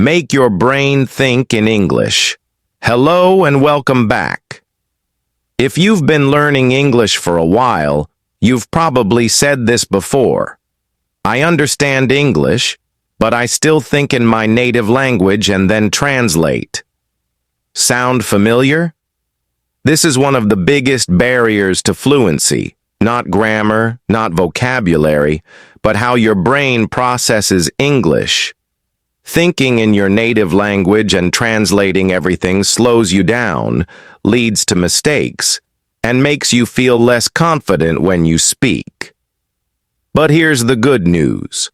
Make your brain think in English. Hello and welcome back. If you've been learning English for a while, you've probably said this before. I understand English, but I still think in my native language and then translate. Sound familiar? This is one of the biggest barriers to fluency, not grammar, not vocabulary, but how your brain processes English. Thinking in your native language and translating everything slows you down, leads to mistakes, and makes you feel less confident when you speak. But here's the good news.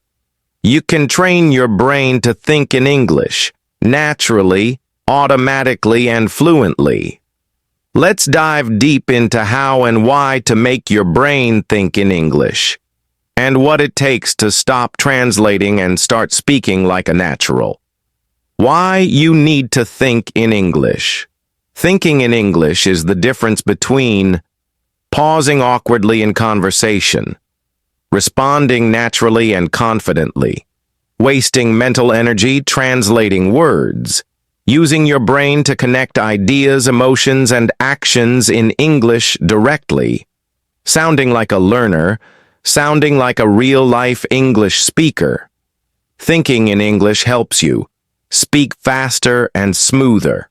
You can train your brain to think in English, naturally, automatically, and fluently. Let's dive deep into how and why to make your brain think in English, and what it takes to stop translating and start speaking like a natural. Why you need to think in English. Thinking in English is the difference between pausing awkwardly in conversation, responding naturally and confidently, wasting mental energy translating words, using your brain to connect ideas, emotions, and actions in English directly, sounding like a learner, sounding like a real-life English speaker. Thinking in English helps you speak faster and smoother,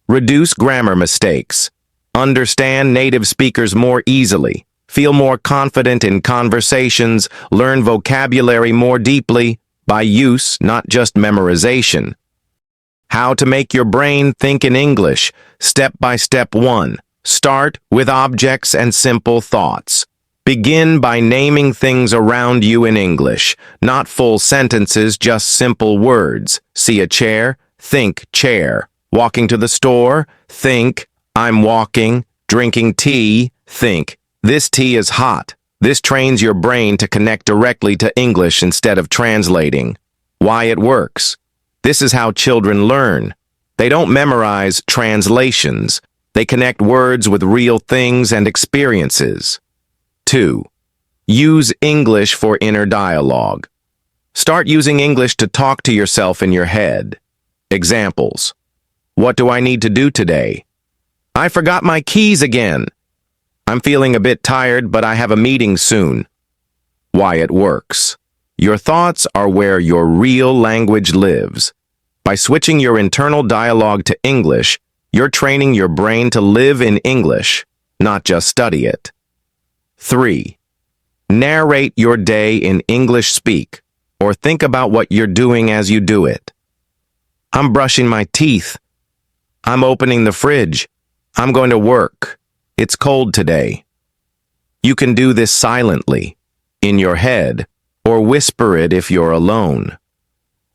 reduce grammar mistakes, understand native speakers more easily, feel more confident in conversations, learn vocabulary more deeply by use, not just memorization. How to make your brain think in English. Step by step 1. Start with objects and simple thoughts. Begin by naming things around you in English, not full sentences, just simple words. See a chair? Think chair. Walking to the store? Think I'm walking. Drinking tea? Think this tea is hot. This trains your brain to connect directly to English instead of translating. Why it works. This is how children learn. They don't memorize translations. They connect words with real things and experiences. 2. Use English for inner dialogue. Start using English to talk to yourself in your head. Examples. What do I need to do today? I forgot my keys again. I'm feeling a bit tired, but I have a meeting soon. Why it works. Your thoughts are where your real language lives. By switching your internal dialogue to English, you're training your brain to live in English, not just study it. 3. Narrate your day in English speak, or think about what you're doing as you do it. I'm brushing my teeth. I'm opening the fridge. I'm going to work. It's cold today. You can do this silently, in your head, or whisper it if you're alone.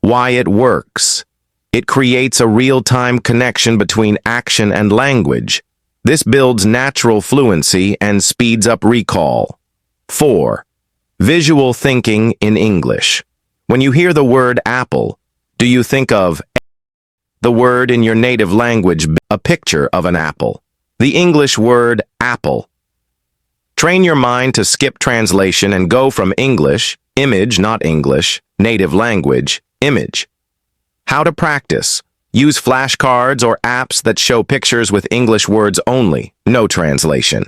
Why it works. It creates a real-time connection between action and language. This builds natural fluency and speeds up recall. 4. Visual thinking in English. When you hear the word apple, do you think of the word in your native language, a picture of an apple? The English word apple. Train your mind to skip translation and go from English, image, not English, native language, image. How to practice. Use flashcards or apps that show pictures with English words only, no translation.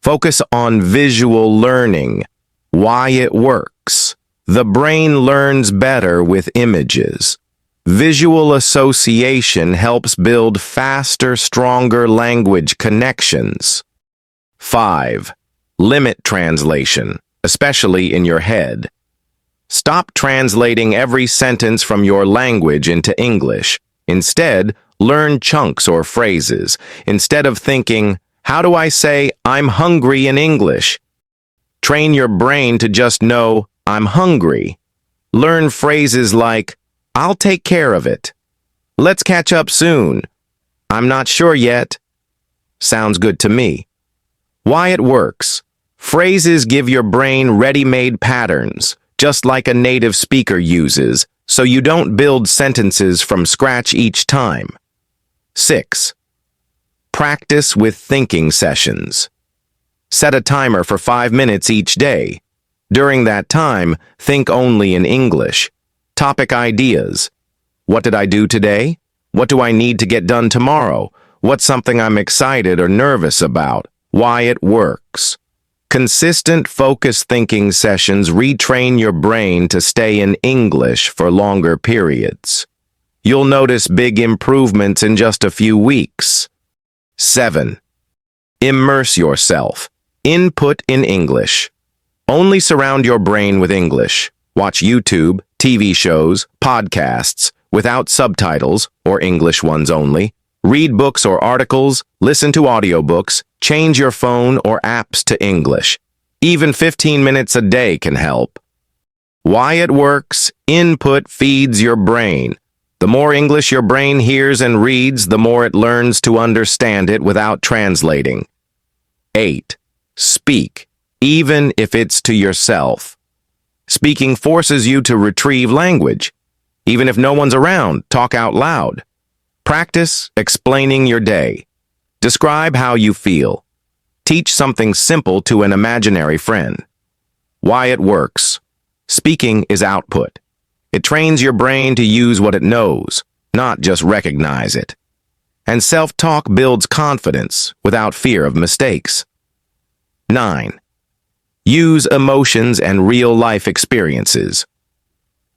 Focus on visual learning. Why it works. The brain learns better with images. Visual association helps build faster, stronger language connections. 5. Limit translation, especially in your head. Stop translating every sentence from your language into English. Instead, learn chunks or phrases. Instead of thinking, how do I say I'm hungry in English? Train your brain to just know I'm hungry. Learn phrases like, I'll take care of it. Let's catch up soon. I'm not sure yet. Sounds good to me. Why it works. Phrases give your brain ready-made patterns, just like a native speaker uses, so you don't build sentences from scratch each time. 6. Practice with thinking sessions. Set a timer for 5 minutes each day. During that time, think only in English. Topic ideas. What did I do today? What do I need to get done tomorrow? What's something I'm excited or nervous about? Why it works. Consistent, focused thinking sessions retrain your brain to stay in English for longer periods. You'll notice big improvements in just a few weeks. 7. Immerse yourself. Input in English. Only surround your brain with English. Watch YouTube, TV shows, podcasts, without subtitles, or English ones only. Read books or articles, listen to audiobooks, change your phone or apps to English. Even 15 minutes a day can help. Why it works: input feeds your brain. The more English your brain hears and reads, the more it learns to understand it without translating. 8. Speak, even if it's to yourself. Speaking forces you to retrieve language. Even if no one's around, talk out loud. Practice explaining your day. Describe how you feel. Teach something simple to an imaginary friend. Why it works: speaking is output. It trains your brain to use what it knows, not just recognize it. And self-talk builds confidence without fear of mistakes. 9. Use emotions and real-life experiences.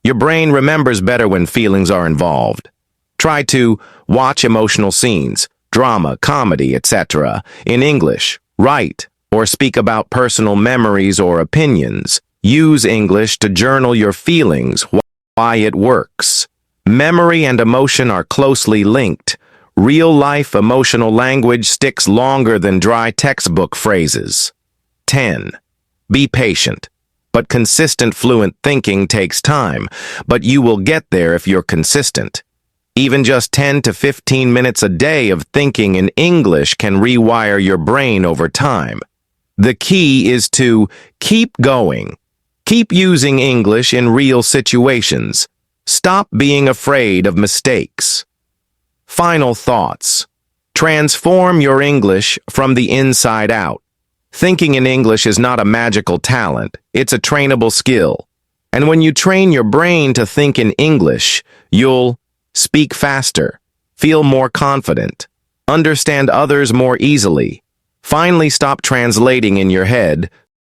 Your brain remembers better when feelings are involved. Try to watch emotional scenes, drama, comedy, etc. in English. Write or speak about personal memories or opinions. Use English to journal your feelings. Why it works. Memory and emotion are closely linked. Real-life emotional language sticks longer than dry textbook phrases. 10. Be patient. But consistent fluent thinking takes time, but you will get there if you're consistent. Even just 10 to 15 minutes a day of thinking in English can rewire your brain over time. The key is to keep going. Keep using English in real situations. Stop being afraid of mistakes. Final thoughts. Transform your English from the inside out. Thinking in English is not a magical talent, it's a trainable skill. And when you train your brain to think in English, you'll speak faster, feel more confident, understand others more easily. Finally, stop translating in your head,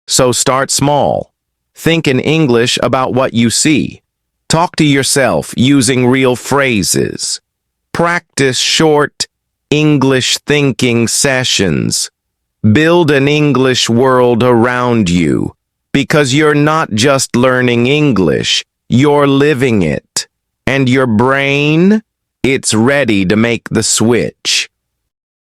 so start small. Think in English about what you see. Talk to yourself using real phrases. Practice short English thinking sessions. Build an English world around you, because you're not just learning English, you're living it. And your brain, it's ready to make the switch.